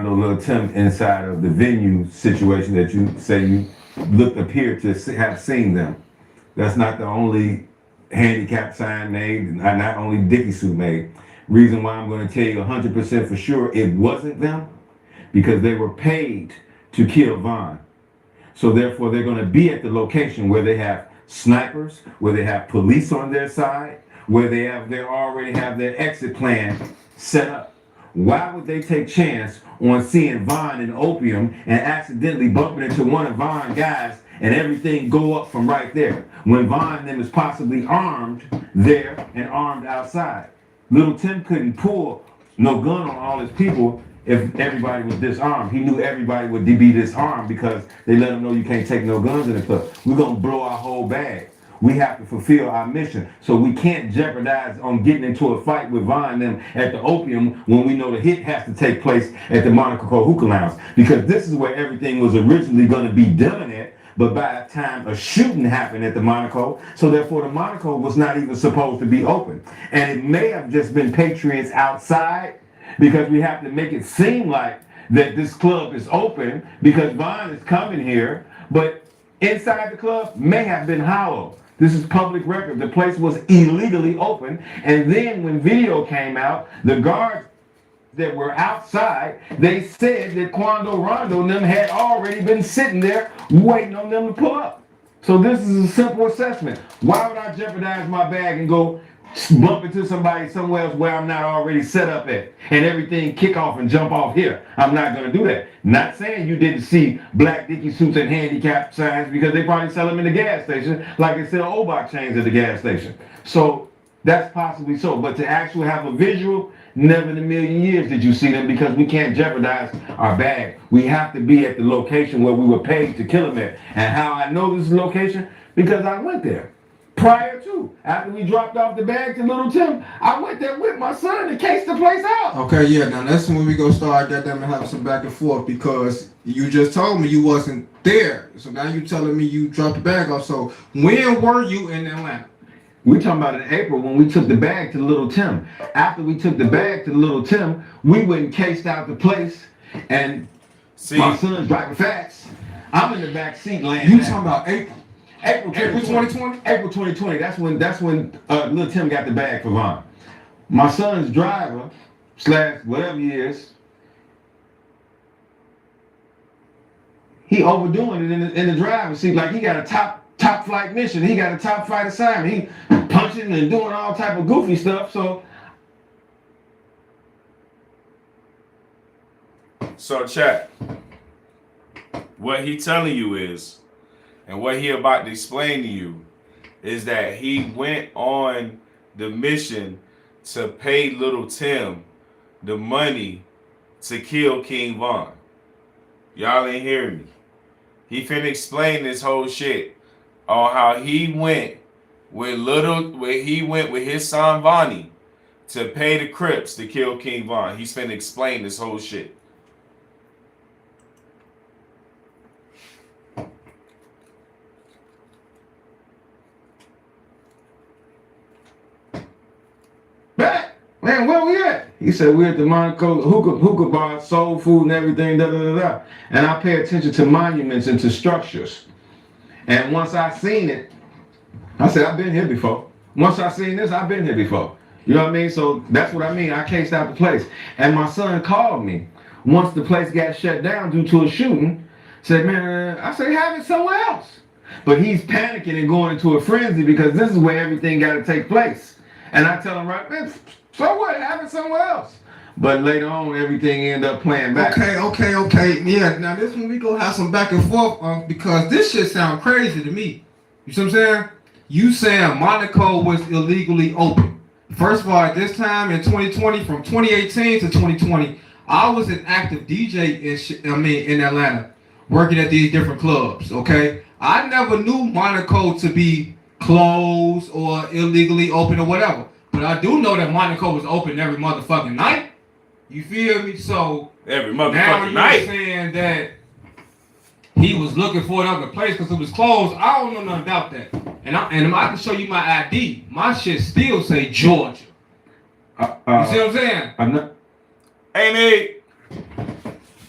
Rondo, Lil Tim inside of the venue situation that you say you appear to have seen them. That's not the only handicap sign made, not only Dickie suit made. Reason why I'm going to tell you 100% for sure it wasn't them, because they were paid to kill Von. So therefore they're going to be at the location where they have snipers, where they have police on their side, where they already have their exit plan set up. Why would they take chance on seeing Von in opium and accidentally bumping into one of Von's guys and everything go up from right there, when Von and them is possibly armed there and armed outside? Little Tim couldn't pull no gun on all his people if everybody was disarmed. He knew everybody would be disarmed because they let him know you can't take no guns in the club. We're going to blow our whole bag. We have to fulfill our mission. So we can't jeopardize on getting into a fight with Von and them at the opium when we know the hit has to take place at the Monaco Hookah Lounge. Because this is where everything was originally going to be done at. But by the time a shooting happened at the Monaco, so therefore the Monaco was not even supposed to be open. And it may have just been Patriots outside, because we have to make it seem like that this club is open because Von is coming here, but inside the club may have been hollow. This is public record. The place was illegally open. And then when video came out, the guards that were outside, they said that Quando Rondo and them had already been sitting there waiting on them to pull up. So this is a simple assessment. Why would I jeopardize my bag and go bump into somebody somewhere else where I'm not already set up at, and everything kick off and jump off here? I'm not going to do that. Not saying you didn't see black Dickie suits and handicap signs, because they probably sell them in the gas station like they sell Obach chains at the gas station. So that's possibly so. But to actually have a visual, never in a million years did you see them, because we can't jeopardize our bag. We have to be at the location where we were paid to kill them at. And how I know this location? Because I went there. Prior to, after we dropped off the bag to Little Tim, I went there with my son to case the place out. Okay, yeah, now that's when we gonna start goddamn having some back and forth, because you just told me you wasn't there. So now you telling me you dropped the bag off. So when were you in Atlanta? We talking about in April when we took the bag to Little Tim. After we took the bag to Little Tim, we went and cased out the place, and my son's driving fast. I'm in the back seat laying You down. talking about April? April 2020? April 2020. That's when Lil Tim got the bag for Von. My son's driver, / whatever he is, he overdoing it in the driver's seat, like he got a top flight mission. He got a top flight assignment. He punching and doing all type of goofy stuff. So chat, what he telling you is, and what he about to explain to you, is that he went on the mission to pay Little Tim the money to kill King Von. Y'all ain't hearing me. He finna explain this whole shit on how he went with his son Vonnie to pay the Crips to kill King Von. He's finna explain this whole shit. Back, man, where we at? He said we're at the Monaco hookah bar, soul food and everything, da da da da. And I pay attention to monuments and to structures. And once I seen it, I said, I've been here before. Once I seen this, I've been here before. You know what I mean? So that's what I mean. I cased out the place. And my son called me once the place got shut down due to a shooting. Said, man, I said, have it somewhere else. But he's panicking and going into a frenzy because this is where everything got to take place. And I tell him, right, man, so what? Have it somewhere else. But later on, everything ended up playing back. Okay. Yeah, now this one we gonna have some back and forth because this shit sound crazy to me. You see what I'm saying? You saying Monaco was illegally open. First of all, at this time in 2020, from 2018 to 2020, I was an active DJ in Atlanta, working at these different clubs, okay? I never knew Monaco to be closed or illegally open or whatever. But I do know that Monaco was open every motherfucking night. You feel me? So every motherfucking now night. you're saying that he was looking for another place because it was closed. I don't know nothing about that. And I can show you my ID. My shit still say Georgia. You see what I'm saying? I'm not. Hey, Nate.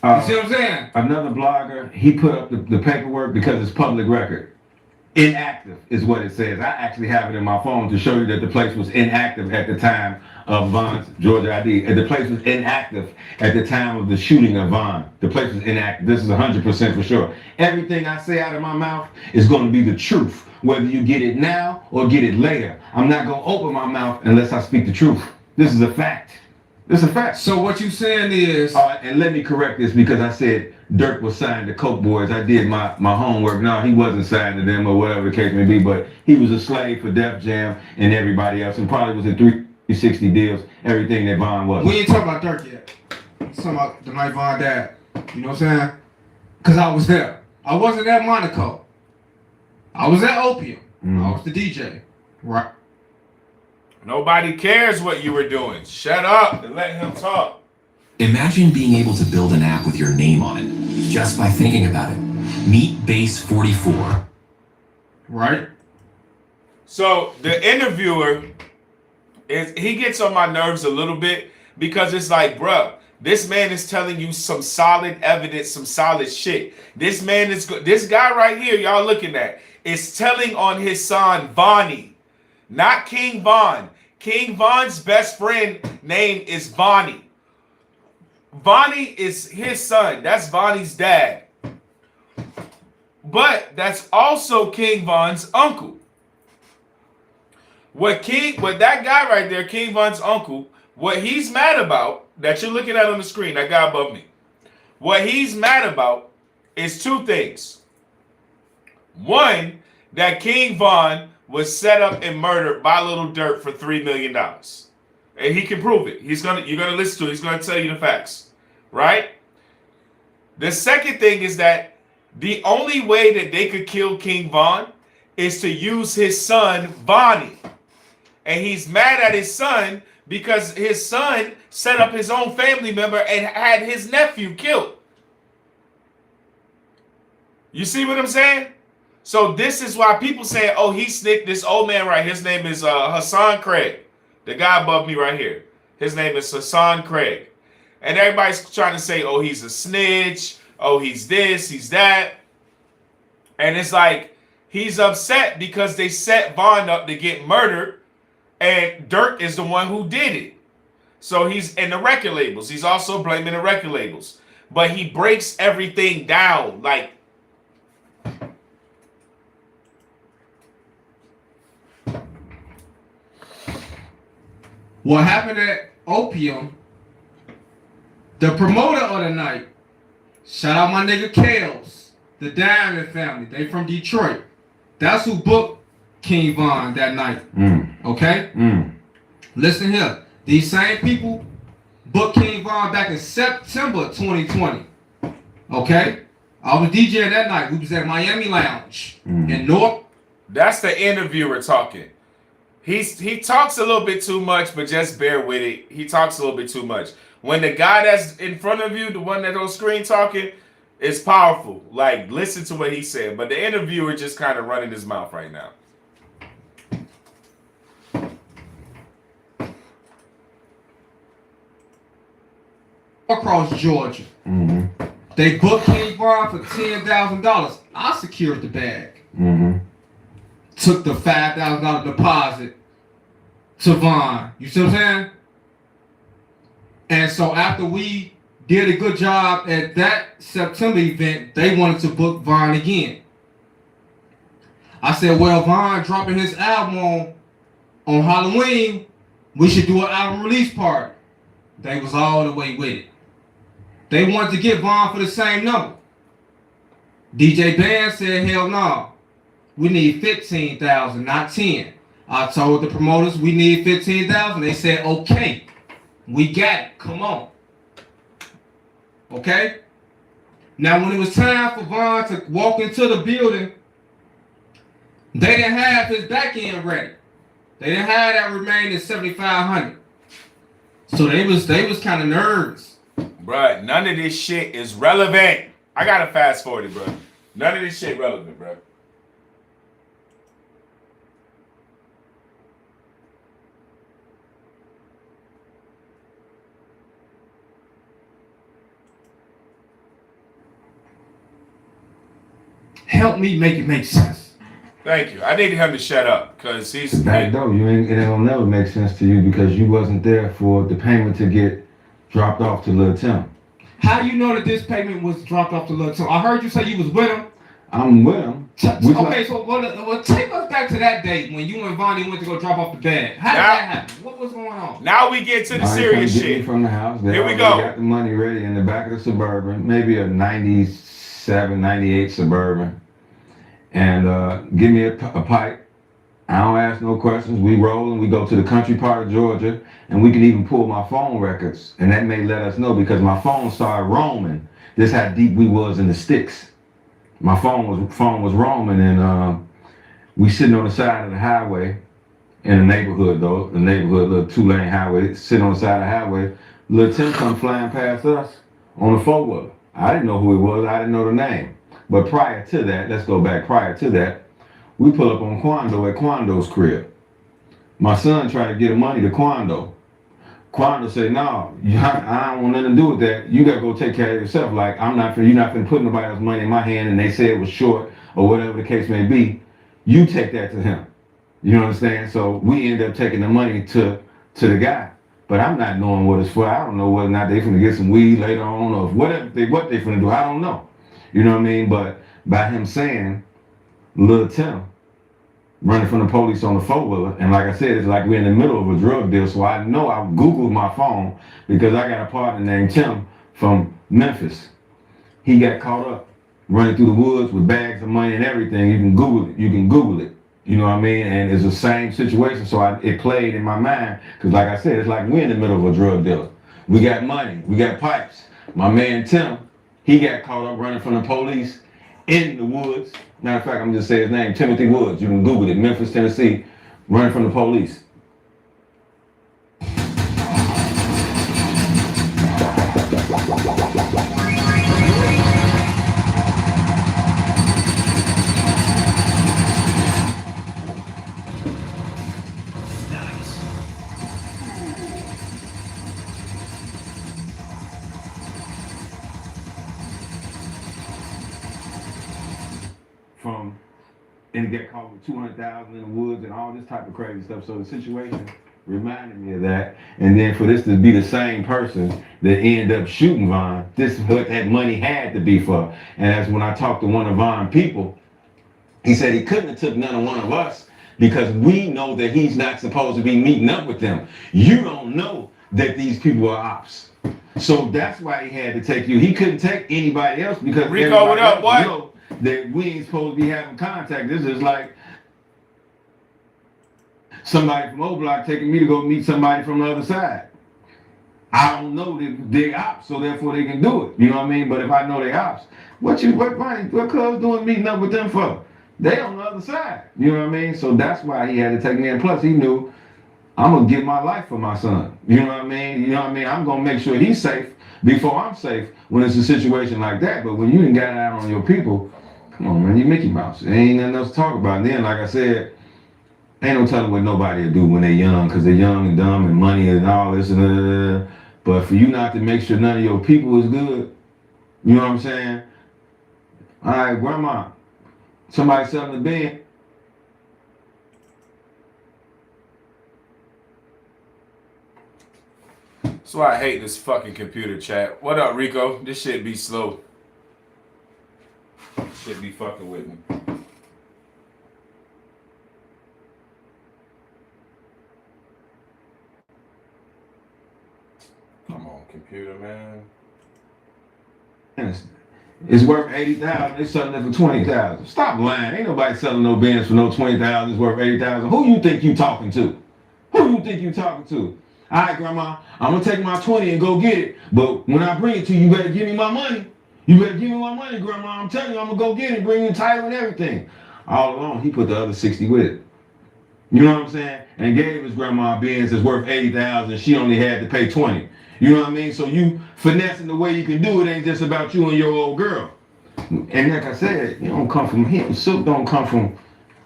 You see what I'm saying? Another blogger, he put up the paperwork because it's public record. Inactive is what it says. I actually have it in my phone to show you that the place was inactive at the time of Von's Georgia ID. And the place was inactive at the time of the shooting of Von. The place was inactive. This is 100% for sure. Everything I say out of my mouth is going to be the truth, whether you get it now or get it later. I'm not going to open my mouth unless I speak the truth. This is a fact. This is a fact. So what you saying is... and let me correct this because I said Dirk was signed to Coke Boys. I did my homework. No, he wasn't signed to them or whatever the case may be, but he was a slave for Def Jam and everybody else and probably was in 360 deals, everything that Von was. We ain't talking about Dirk yet. We're talking about the night Von died. You know what I'm saying? Because I was there. I wasn't at Monaco. I was at Opium. I was the DJ. Right. Nobody cares what you were doing. Shut up and let him talk. Imagine being able to build an app with your name on it, just by thinking about it. Meet Base 44. Right. So the interviewer, he gets on my nerves a little bit because it's like, bruh, this man is telling you some solid evidence, some solid shit. This guy right here, y'all looking at, is telling on his son, Vonnie. Not King Von. King Von's best friend name is Vonnie. Vonnie is his son. That's Vonnie's dad. But that's also King Von's uncle. What that guy right there, King Von's uncle, what he's mad about, that you're looking at on the screen, that guy above me, what he's mad about is two things. One, that King Von was set up and murdered by Little Dirk for $3 million. And he can prove it. You're gonna listen to it. He's gonna tell you the facts. Right? The second thing is that the only way that they could kill King Von is to use his son, Vonnie. And he's mad at his son because his son set up his own family member and had his nephew killed. You see what I'm saying? So this is why people say, oh, he snicked this old man right. His name is Hassan Craig. The guy above me right here. His name is Hassan Craig. And everybody's trying to say, oh, he's a snitch. Oh, he's this, he's that. And it's like, he's upset because they set Von up to get murdered. And Dirk is the one who did it. So he's in the record labels. He's also blaming the record labels. But he breaks everything down. Like, what happened at Opium, the promoter of the night, shout out my nigga Kales, the Diamond family. They from Detroit. That's who booked King Von that night. Okay? Listen here. These same people booked King Von back in September 2020. Okay? I was DJing that night. We was at Miami Lounge in North. That's the interviewer talking. He talks a little bit too much, but just bear with it. He talks a little bit too much. When the guy that's in front of you, the one that's on screen talking, is powerful. Like, listen to what he said. But the interviewer just kind of running his mouth right now. Across Georgia. They booked King Von for $10,000. I secured the bag. Took the $5,000 deposit to Von. You see what I'm saying? And so after we did a good job at that September event, they wanted to book Von again. I said, well, Von dropping his album on Halloween, we should do an album release party. They was all the way with it. They wanted to get Von for the same number. DJ Band said, hell no. We need 15,000, not 10. I told the promoters we need 15,000. They said, okay, we got it. Come on. Okay? Now, when it was time for Von to walk into the building, they didn't have his back end ready. They didn't have that remaining 7,500. So they was kind of nervous. Bruh, none of this shit is relevant. I gotta fast forward it, bro. None of this shit relevant, bro. Help me make it make sense. Thank you. I need him to shut up because he's Back though, it ain't gonna never make sense to you because you wasn't there for the payment to get dropped off to Lil Tim. How you know that this payment was dropped off to Lil Tim? I heard you say you was with him. I'm with him. Okay, so well, take us back to that date when you and Vonnie went to go drop off the bag. How did that happen? What was going on? Now we get to the serious get me shit. from the house. They Here we already go. Got the money ready in the back of the Suburban, maybe a 97, 98 Suburban, and give me a pipe. I don't ask no questions. We roll and we go to the country part of Georgia, and we can even pull my phone records, and that may let us know because my phone started roaming. This how deep we was in the sticks. My phone was roaming, and we sitting on the side of the highway in the neighborhood though, the neighborhood little 2-lane highway, sitting on the side of the highway. Lil Tim come flying past us on the 4-wheeler. I didn't know who it was. I didn't know the name. But prior to that, let's go back. Prior to that, we pull up on Quando at Quando's crib. My son tried to get money to Quando. Quando said, "No, I don't want nothing to do with that. You gotta go take care of yourself. Like you're not gonna put nobody else's money in my hand." And they said it was short or whatever the case may be. You take that to him. You know what I'm saying? So we end up taking the money to the guy. But I'm not knowing what it's for. I don't know whether or not they finna get some weed later on or what they finna do. I don't know. You know what I mean? But by him saying Lil Tim running from the police on the 4-wheeler, and like I said, it's like we're in the middle of a drug deal, so I know I Googled my phone because I got a partner named Tim from Memphis. He got caught up running through the woods with bags of money and everything. You can Google it. You know what I mean? And it's the same situation, so it played in my mind, because like I said, it's like we're in the middle of a drug deal. We got money, we got pipes. My man Tim, he got caught up running from the police in the woods. Matter of fact, I'm just saying his name, Timothy Woods. You can Google it, Memphis, Tennessee, running from the police. And get caught with 200,000 in the woods and all this type of crazy stuff. So the situation reminded me of that. And then for this to be the same person that ended up shooting Von, this is what that money had to be for. And that's when I talked to one of Von's people. He said he couldn't have took none of one of us because we know that he's not supposed to be meeting up with them. You don't know that these people are ops. So that's why he had to take you. He couldn't take anybody else because Rico, what up, what? That we ain't supposed to be having contact. This is like somebody from O-Block taking me to go meet somebody from the other side. I don't know that they ops, so therefore they can do it. You know what I mean? But if I know they ops, what cuz doing meeting up with them for? They on the other side. You know what I mean? So that's why he had to take me in. Plus he knew I'm gonna give my life for my son. You know what I mean? You know what I mean? I'm gonna make sure he's safe before I'm safe when it's a situation like that. But when you ain't got it out on your people, come on, man, you Mickey Mouse. There ain't nothing else to talk about. And then, like I said, ain't no telling what nobody will do when they're young, because they're young and dumb and money and all this. But for you not to make sure none of your people is good, you know what I'm saying? All right, grandma, somebody selling the bin. That's why I hate this fucking computer chat. What up, Rico? This shit be slow. Shit be fucking with me. Come on, computer, man. It's worth 80,000. They selling it for 20,000. Stop lying. Ain't nobody selling no bins for no 20,000. It's worth 80,000. Who you think you talking to? Who you think you talking to? All right, grandma, I'm gonna take my 20 and go get it. But when I bring it to you, you better give me my money. You better give me my money, grandma. I'm telling you, I'm gonna go get it, bring you title and everything. All along, he put the other 60 with it. You know what I'm saying? And gave his grandma bins that's worth 80,000. She only had to pay 20. You know what I mean? So you finessing the way you can do it ain't just about you and your old girl. And like I said, you don't come from him. Silk don't come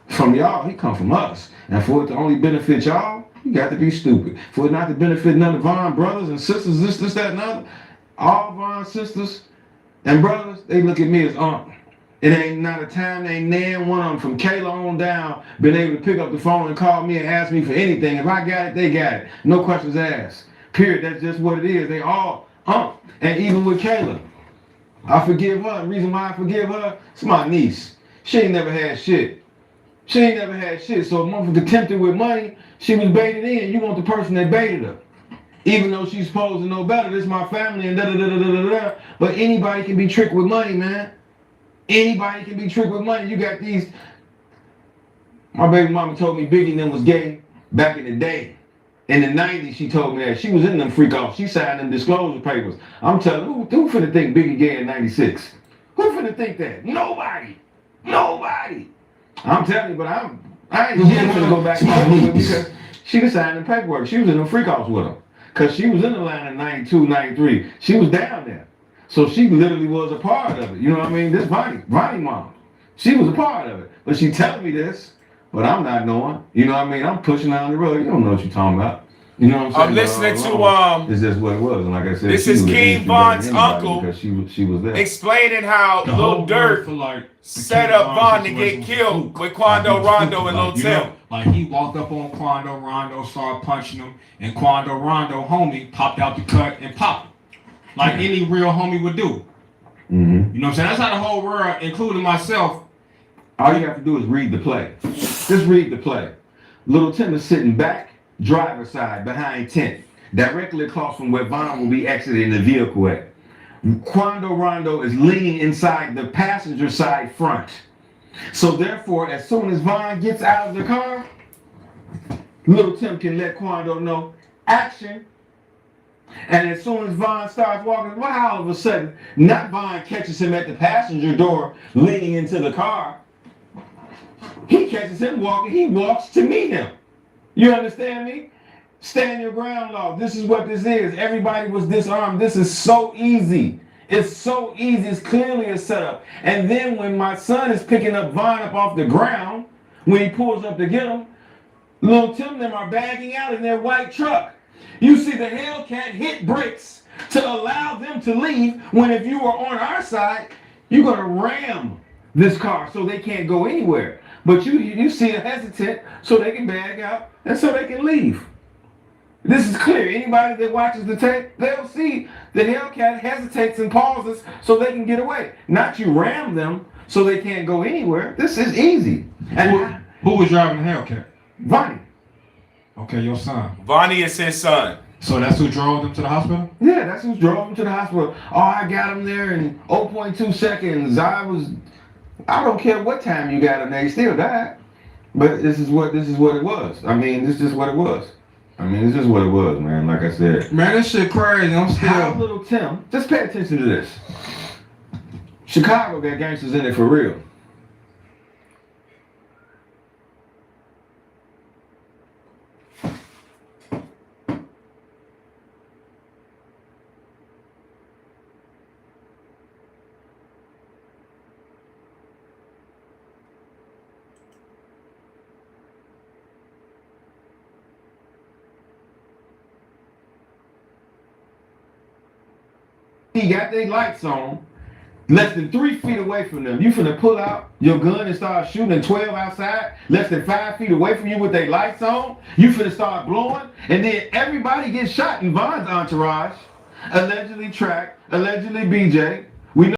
from y'all. He come from us. And for it to only benefit y'all, you got to be stupid. For it not to benefit none of Von brothers and sisters, this, that, and other, all Von sisters and brothers, they look at me as aunt. It ain't not a time they nan one of them from Kayla on down been able to pick up the phone and call me and ask me for anything. If I got it, they got it. No questions asked. Period. That's just what it is. They all, and even with Kayla, I forgive her. The reason why I forgive her, it's my niece. She ain't never had shit. She ain't never had shit. So if motherfucker tempted with money, she was baited in. You want the person that baited her. Even though she's supposed to know better, this is my family and da-da-da-da-da-da. But anybody can be tricked with money, man. Anybody can be tricked with money. You got these. My baby mama told me Biggie and them was gay back in the day. In the 90s, she told me that. She was in them freak offs. She signed them disclosure papers. I'm telling you, who finna think Biggie gay in 96? Who finna think that? Nobody. Nobody. I'm telling you, but I ain't finna go back and forth with her because she was signing the paperwork. She was in them freak offs with him. Because she was in Atlanta in 92, 93. She was down there. So she literally was a part of it. You know what I mean? This Vonnie mom. She was a part of it. But she telling me this, but I'm not knowing. You know what I mean? I'm pushing down the road. You don't know what you're talking about. You know what I'm saying? I'm listening to It's just what it was. And like I said, this is King Von's uncle because she was there. explaining how Lil Durk set up Von to get killed with Quando Rondo and Lil Tim. Like he walked up on Quando Rondo, started punching him, and Quando Rondo homie popped out the cut and popped him. Like any real homie would do. Mm-hmm. You know what I'm saying? That's how the whole world, including myself. All you have to do is read the play. Just read the play. Little Tim is sitting back, driver's side, behind tent, directly across from where Von will be exiting the vehicle at. Quando Rondo is leaning inside the passenger side front. So therefore, as soon as Von gets out of the car, Little Tim can let Quando know, action. And as soon as Von starts walking, why all of a sudden, not Von catches him at the passenger door, leaning into the car. He catches him walking, he walks to meet him. You understand me? Stand your ground law. This is what this is. Everybody was disarmed. This is so easy. It's so easy. It's clearly a setup. And then when my son is picking up Von up off the ground, when he pulls up to get him, Lil Tim and them are bagging out in their white truck. You see the Hellcat hit bricks to allow them to leave when if you were on our side, you're going to ram this car so they can't go anywhere. But you see a hesitant so they can bag out and so they can leave. This is clear. Anybody that watches the tape, they'll see the Hellcat hesitates and pauses so they can get away. Not you ram them so they can't go anywhere. This is easy. And Who was driving the Hellcat? Vonnie. Okay, your son. Vonnie is his son. So that's who drove them to the hospital? Yeah, that's who drove him to the hospital. Oh, I got him there in 0.2 seconds. I don't care what time you got him there, he still died. But this is what it was. I mean, this is just what it was. It's just what it was, man. Like I said. Man, this shit crazy. I'm still. How Little Tim, just pay attention to this. Chicago got gangsters in it for real. He got their lights on, less than 3 feet away from them. You finna pull out your gun and start shooting 12 outside, less than 5 feet away from you with their lights on. You finna start blowing, and then everybody gets shot in Von's entourage. Allegedly Track, allegedly BJ,